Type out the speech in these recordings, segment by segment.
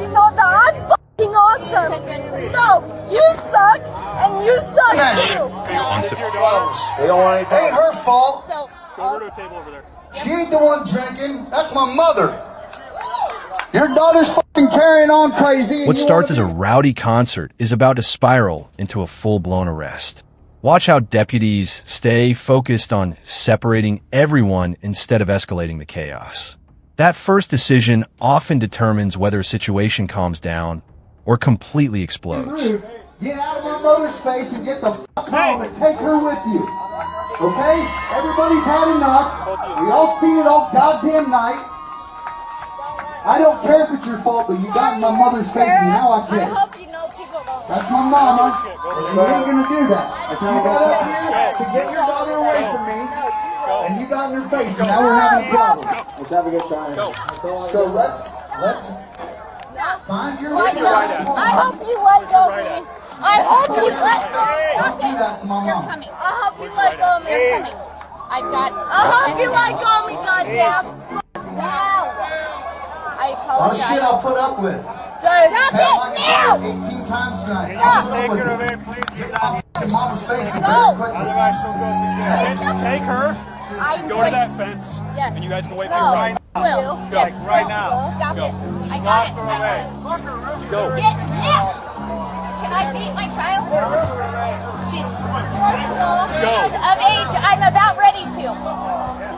you know that I'm fucking awesome. No, you suck, and you suck too. They don't want anything. Ain't her fault. So, Go over to a table over there. She ain't the one drinking. That's my mother. Your daughter's fucking carrying on crazy. What starts as a rowdy concert is about to spiral into a full-blown arrest. Watch how deputies stay focused on separating everyone instead of escalating the chaos. That first decision often determines whether a situation calms down or completely explodes. Get out of my mother's face and get the fuck home and take her with you. Okay? Everybody's had enough. We all seen it all goddamn night. I don't care if it's your fault, but you got in my mother's face and now I I care. hope you know people don't. That's my mama, and you ain't gonna do that. You got up here to get your daughter away from me, and you got in her face, and now we're having a problem. Let's have a good time. So let's find your I hope you let go of me. I hope you let go. Don't do that to my mom. I hope you let go of me. I'm coming. I hope you let go of me, goddamn. Now. I A lot of shit apologize. I'll put up with. Stop Tap my it guitar now. 18 times tonight. I'll put up with it. Get my fucking mama's face and very quickly. Otherwise, she'll go to jail. Take her. I'm Go to that fence. Yes. And you guys can wait No. for your ride. Will. Go. Yes. Right Yes, now. Will. Stop Go. it. I got it. Lock her I away. got it. Go. Get now. Can I beat my child? She's first of all, she's of age. I'm about ready to.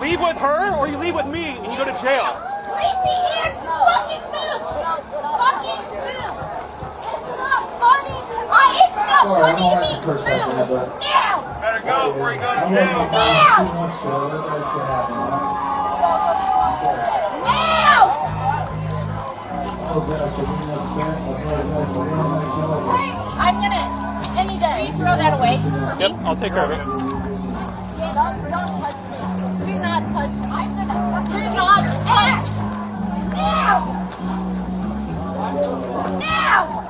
Leave with her, or you leave with me, and you go to jail. Tracy, here, fucking move. Fucking move. It's not funny. It's not Sorry, I funny don't to like me. to curse like that, Move. but- Now. Better go before you go to jail. Now. Now. I'm gonna, any day. Will you throw that away for me? Yep, I'll take care of it. Yeah, don't touch me. Do not touch me. I'm gonna, do not touch. Now. Now.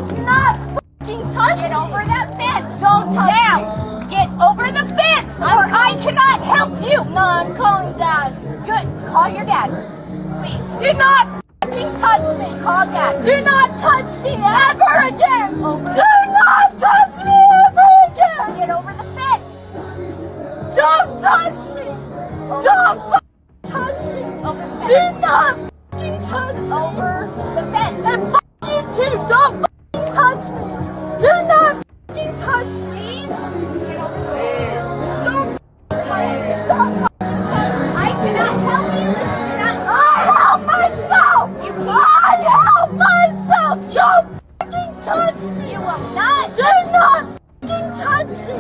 Do not fucking touch. Get over that fence. Don't touch now. Me. Get over the fence, or I cannot help you. No, I'm calling Dad. Good. Call your dad. Please. Do not fucking touch me. Call Dad. Do not touch me ever again. Do not touch me ever again. Get over the fence. Don't touch me. Don't fucking touch me. Over the fence. Do not fucking touch me. Over the fence. And fuck you too. Don't fucking touch me. Do not fucking touch me. Don't touch me. Don't fucking touch me. I cannot help you. I help myself. I help myself. Don't fucking touch me. You will not. Do not fucking touch me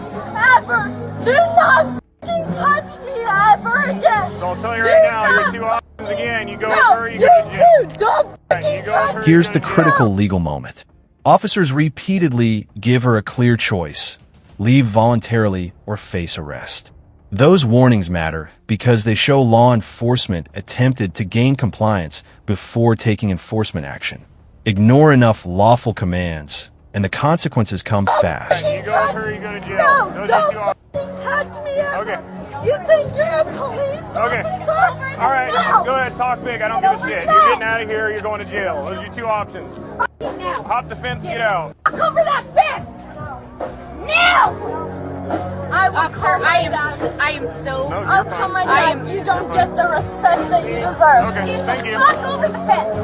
ever. Do not fucking touch me ever again. So I'll tell you right now, your two options again. You go with No, her, you you go to jail. too. Don't fucking you go touch over- me. Here's the critical legal moment. Officers repeatedly give her a clear choice: leave voluntarily or face arrest. Those warnings matter because they show law enforcement attempted to gain compliance before taking enforcement action. Ignore enough lawful commands, and the consequences come fast. You go with her, you go to jail. No, Those are don't two options. fucking touch me ever. Okay. You think you're a police Okay. officer? All right, No. go ahead, talk big. I don't give a shit. You're getting out of here. You're going to jail. Those are your two options. Now. Hop the fence, get out. Walk over that fence. Now. I will call my dad. I am so. No, I'll you're call fine. my dad. You don't get the respect that you deserve. Okay, thank you. Walk over the fence.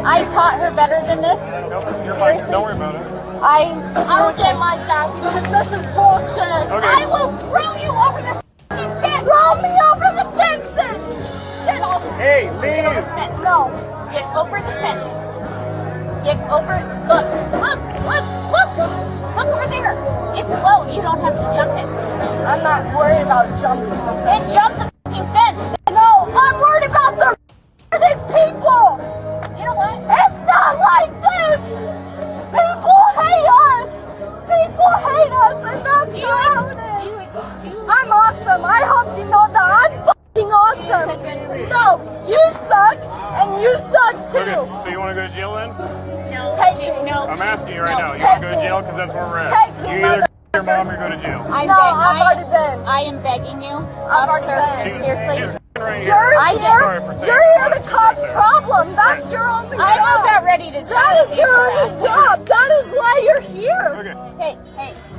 I taught her better than this. Nope, you're fine. Seriously? Don't worry about it. I'll get my dad because this is bullshit. Okay. I will throw you over the fucking fence. Throw me over the fence then. Get over. Hey, Get over leave. the fence. No. Get over the fence. Get over. Look. Look. Look. Look. Look over there. It's low. You don't have to jump it. I'm not worried about jumping the fence. Then jump the fucking fence. No, I'm worried about the people. You know what? It's not like this. People hate us. People hate us, and that's not how it is. I'm awesome. I hope you know that I'm fucking awesome. No, you suck, and you suck too. Okay, so you want to go to jail then? Take me. I'm asking you right now. You Take want to go to me. jail? Because that's where we're at. Take me, You either your mom or go to jail. No, I've already been. I am begging you, I've already officer. been. She's Seriously. right here. You're I here. Sorry for saying You're here to that. cause problem. That's your only job. I'm about ready to That is your only job. That is why you're here. Hey,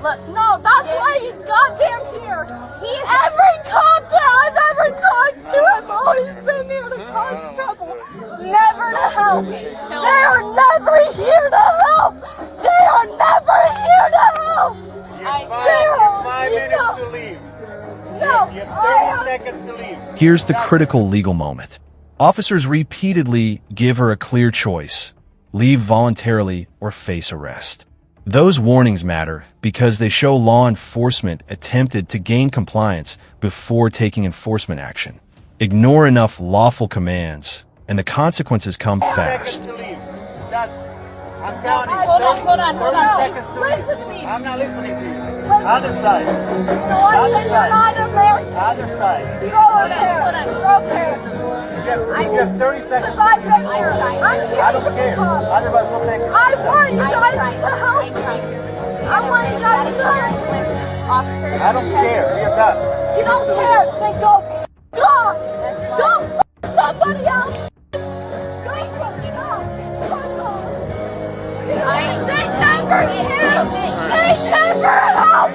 look. No, that's why he's goddamn here. Every cop that I've ever talked to has always been here to cause trouble, never to help. They are never here to help. They are never here to help. You have 5 minutes to leave. No, You have 30 seconds to leave. Here's the critical legal moment. Officers repeatedly give her a clear choice: leave voluntarily or face arrest. Those warnings matter because they show law enforcement attempted to gain compliance before taking enforcement action. Ignore enough lawful commands, and the consequences come fast. Seconds to leave. I'm counting. Hold on. 30 seconds to leave. Listen to me. I'm not listening to you. Other side. No, I said you're not American. Other side. Go over there. Go over there. You have 30 seconds. Because I've been here. I'm here I don't to care. come. Otherwise, we'll take it. I want you guys to help me. I want you guys to help me. Officers. I don't care. You're done. You don't care, then go f*** off. Go f*** somebody else. Go fucking off. Fuck off. They never care. They never help.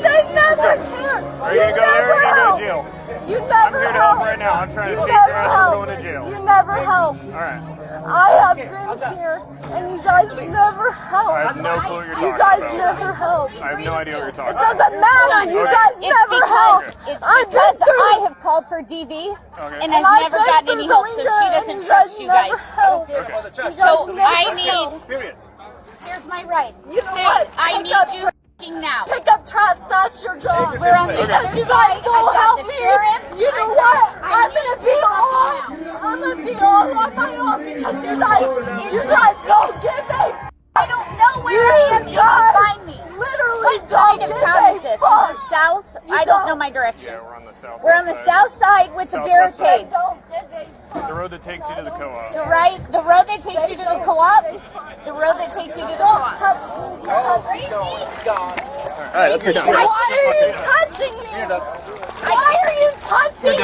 They never care. Are you going to go there or are you going to go to jail? You I'm never here to help. help right now. I'm trying to You see if your never ass is help. going to jail. You never help. All right. I have been here, and you guys never help. I have no clue what you're talking You guys about. never help. I have no idea what you're talking It about. doesn't matter. You Okay. guys never help. It's I've been because through. I have called for DV and And I've I've never been gotten through any the help, so ringer, she and doesn't you trust you guys. never help. Okay. You So guys I never need, help. Period. here's my right. You know Hey, what? I Pick need up you trash. f***ing now. Pick up trash. That's your job. We're on the- Because you guys I've don't got help the me. sheriff. You know I've what? got- I I'm need gonna you be to all. help me now. I'm gonna be all on my own because you guys don't give a. I don't know where You I am. You guys don't find me. literally What side don't of give town a is this? fuck. Is this south? You I don't don't. know my directions. Yeah, we're on the south. We're on the south side with the Southwest side. barricades. Don't give a fuck. The road that takes you to the co-op. You're right. The road that takes you to the co-op. The road that takes you to the Don't co-op. touch me. All right, let's get done. Why are you touching me? Why are you touching me?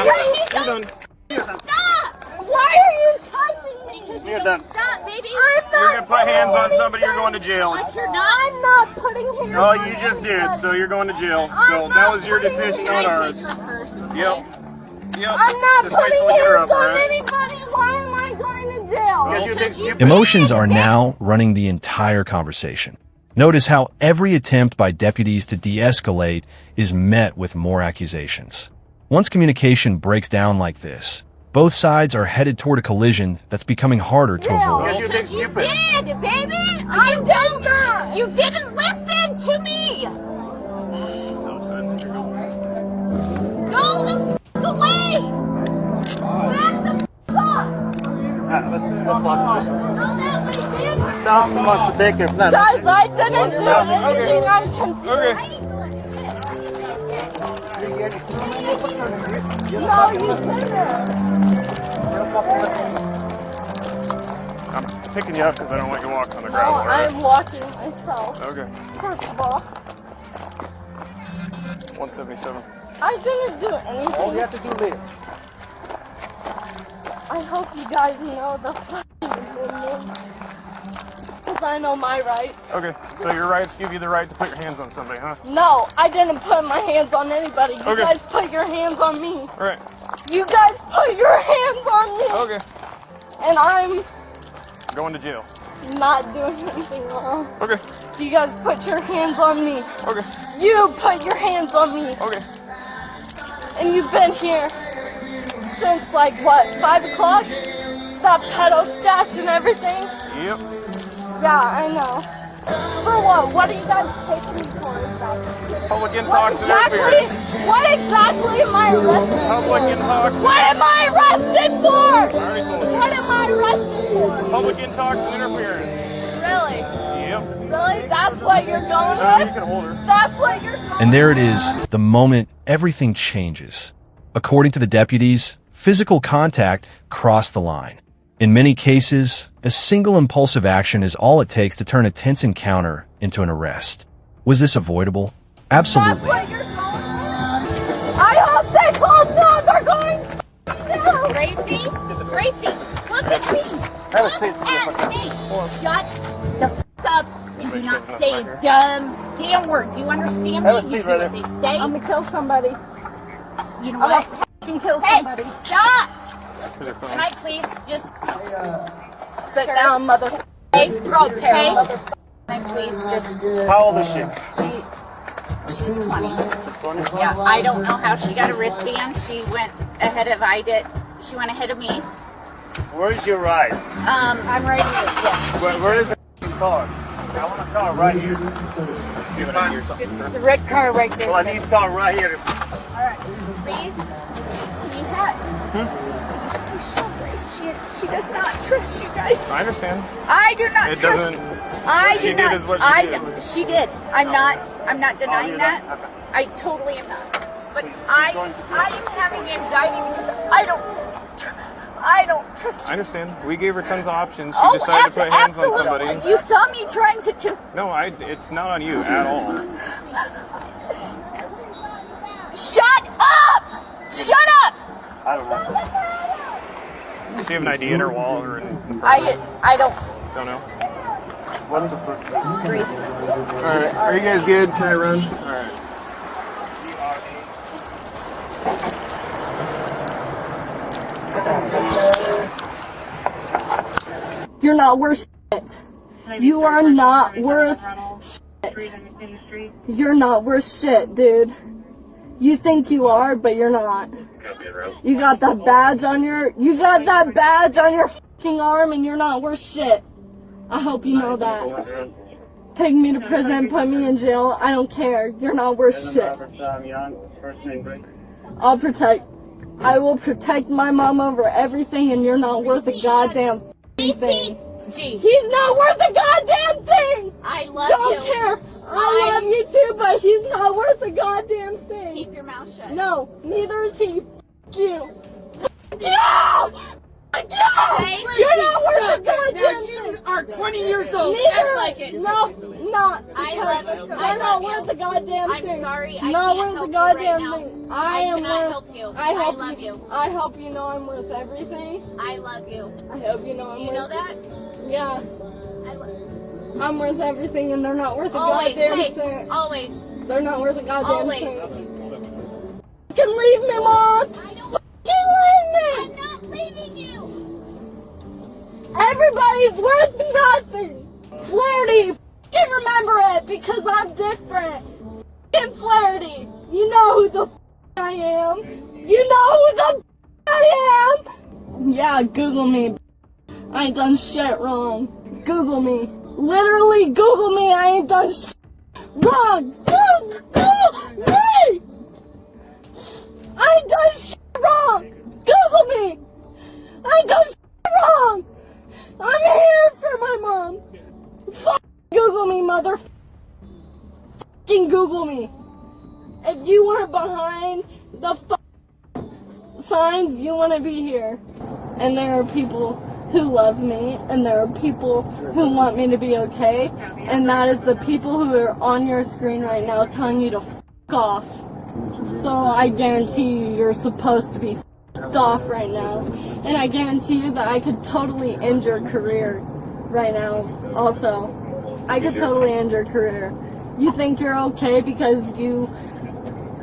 You're done. Stop! Why are you touching me? Because You're you done. don't stop, baby. I'm not You're gonna put hands on doing somebody, you're going to anything. jail. But you're not. I'm not putting hands Oh, on you just did, anybody. so you're going to jail. I'm So that not was your putting decision, Can not I ours. take her purse, Yep. please? Yep. I'm not Just wait putting till we get her hands up, on alright? anybody. Why am I going to jail? Because you Because think you- you Emotions are now running the entire conversation. Notice how every attempt by deputies to de-escalate is met with more accusations. Once communication breaks down like this, both sides are headed toward a collision that's becoming harder to Yeah. avoid. Because you think Because you stupid. did, baby. I You did don't. not. You didn't listen to me. No, son, you're going. Go the f away. Back the f up. Alright, let's block this one. Go that way, bitch. Dawson wants to take her. No, Guys, I didn't do anything. I'm confused. Okay. No, you didn't. I'm picking you up because I don't want you walking on the No, gravel. all right? I'm walking myself. Okay. First of all, 177. I didn't do anything. have to do later. I hope you guys know the fucking rules. Because I know my rights. Okay, so your rights give you the right to put your hands on somebody, huh? No, I didn't put my hands on anybody. You Okay. guys put your hands on me. All right. You guys put your hands on me. Okay. And I'm Going to jail. not doing anything wrong. Okay. You guys put your hands on me. Okay. You put your hands on me. Okay. And you've been here since like what, 5 o'clock? That pedo stash and everything? Yep. Yeah, I know. For what? What are you guys taking me for exactly? Public What intoxication. exactly? What exactly am I arrested Public for? intoxication. What am I arrested for? I already told you. What am I arrested for? Public intoxication interference. Really? Yep. Really? That's what you're going You with? can hold her. That's what you're going And there it is, the moment everything changes. According to the deputies, physical contact crossed the line. In many cases, a single impulsive action is all it takes to turn a tense encounter into an arrest. Was this avoidable? That's Absolutely. what you're going with? I hope they call no, they're going down. Gracie, look at me. Have a seat. Shut the f up and do not say a damn word. Do you understand me? Have a seat You do right what there. they say. I'm gonna kill somebody. You know I'm what? gonna f***ing kill Hey, somebody. stop! Can I please just Sit down, mother. hey, okay? Can I please just How old is she? she's 20. Yeah, I don't know how she got a wristband. She went ahead of She went ahead of me. Where's your ride? I'm right here. Yes. Where is the car? I want a car right here. It's the red car right there. Well, I need a car right here. All right. Please. Can you have? She does not trust you guys. I understand. I do not It trust. doesn't. I She do did not. is what she I did. she did. I'm not denying you're that. not? Okay. I totally am not. But I am having anxiety because I don't trust I you. understand. We gave her tons of options. She Oh, decided to put hands on absolutely. somebody. You saw me trying to No, it's not on you at all. Shut up! Shut up! I don't know. Does she have an ID in her wallet or anything? I don't. Don't know. What's the first? Breathe. Alright, are you guys good? Can I run? Alright. You're not worth shit. You are not worth shit. You're not worth shit, dude. You think you are, but you're not. You got that badge on your fucking arm and you're not worth shit. I hope you know that. Take me to prison, put me in jail. I don't care. You're not worth shit. I will protect my mom over everything and you're not worth a goddamn thing. He's not worth a goddamn thing! I love you. Don't care. I love you too, but he's not worth a goddamn thing. Keep your mouth shut. No, neither is he. F*** you. F*** you! F*** you! Hey, You're not worth a goddamn Now thing. you are 20 years old. Neither, Act like it. no, not. I love Because you. they're I not love worth you. a goddamn I'm thing. sorry, I Not can't worth help a you right goddamn now. thing. I am cannot worth. help you. I I hope love you. I hope you know I'm worth everything. I love you. I hope you know I'm Do you worth. know that? Yeah, I love I'm worth everything, and they're not worth a Always. goddamn Hey, cent. always. They're not worth a goddamn Always. cent. You can leave me, Mom. I don't. Fucking leave me. I'm not leaving you. Everybody's worth nothing. Flaherty, fucking remember it because I'm different. Fucking Flaherty, you know who the I am. You know who the I am. Yeah, Google me. I ain't done shit wrong. Google me. Literally Google me. I ain't done shit wrong. Google me. I ain't done shit wrong. Google me. I ain't done shit wrong. I'm here for my mom. Google me, mother. Fucking Google me. If you weren't behind the signs, you wouldn't be here. And there are people who love me, and there are people who want me to be okay, and that is the people who are on your screen right now telling you to f*** off. So I guarantee you, you're supposed to be f***ed off right now. And I guarantee you that I could totally end your career right now. Also, I could totally end your career. You think you're okay because you...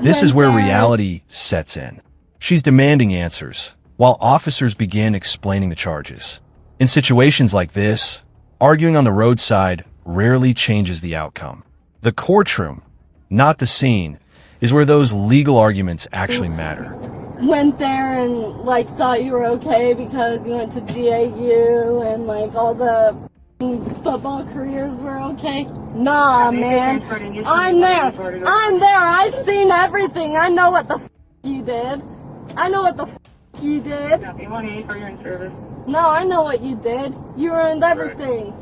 This is went where there. reality sets in. She's demanding answers, while officers begin explaining the charges. In situations like this, arguing on the roadside rarely changes the outcome. The courtroom, not the scene, is where those legal arguments actually matter. Went there and like thought you were okay because you went to GAU and like all the football careers were okay. Nah, man. I'm there. I've seen everything. I know what the you did. I know what the you did. No, I know what you did. You ruined everything.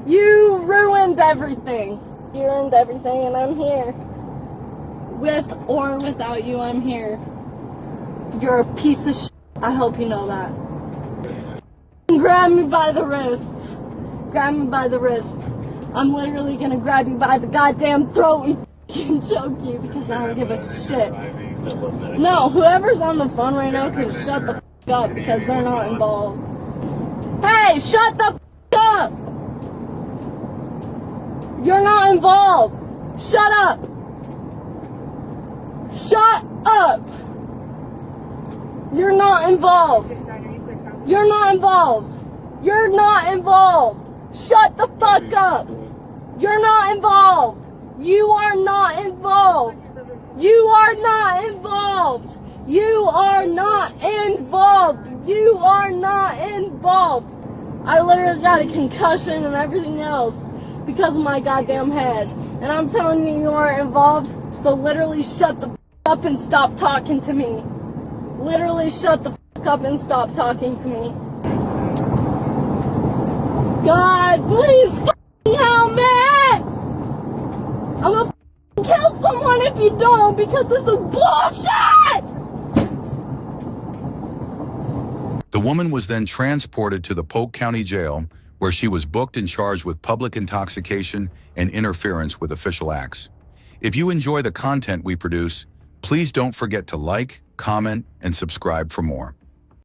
You ruined everything. You ruined everything, and I'm here. With or without you, I'm here. You're a piece of shit. I hope you know that. Grab me by the wrist. Grab me by the wrist. I'm literally gonna grab you by the goddamn throat and fucking choke you because I don't give a shit. No, whoever's on the phone right now can shut the fuck up because they're not involved. Hey! Okay, shut the up. You're not involved. Shut up. Shut up. You're not involved. You're not involved. You're not involved. Shut the fuck up. You're not involved. You are not involved. You are not involved. You are not involved. You are not involved. I literally got a concussion and everything else because of my goddamn head. And I'm telling you, you are involved, so literally shut the up and stop talking to me. Literally shut the up and stop talking to me. God, please help me! I'm gonna kill someone if you don't, because this is bullshit! The woman was then transported to the Polk County Jail, where she was booked and charged with public intoxication and interference with official acts. If you enjoy the content we produce, please don't forget to like, comment, and subscribe for more.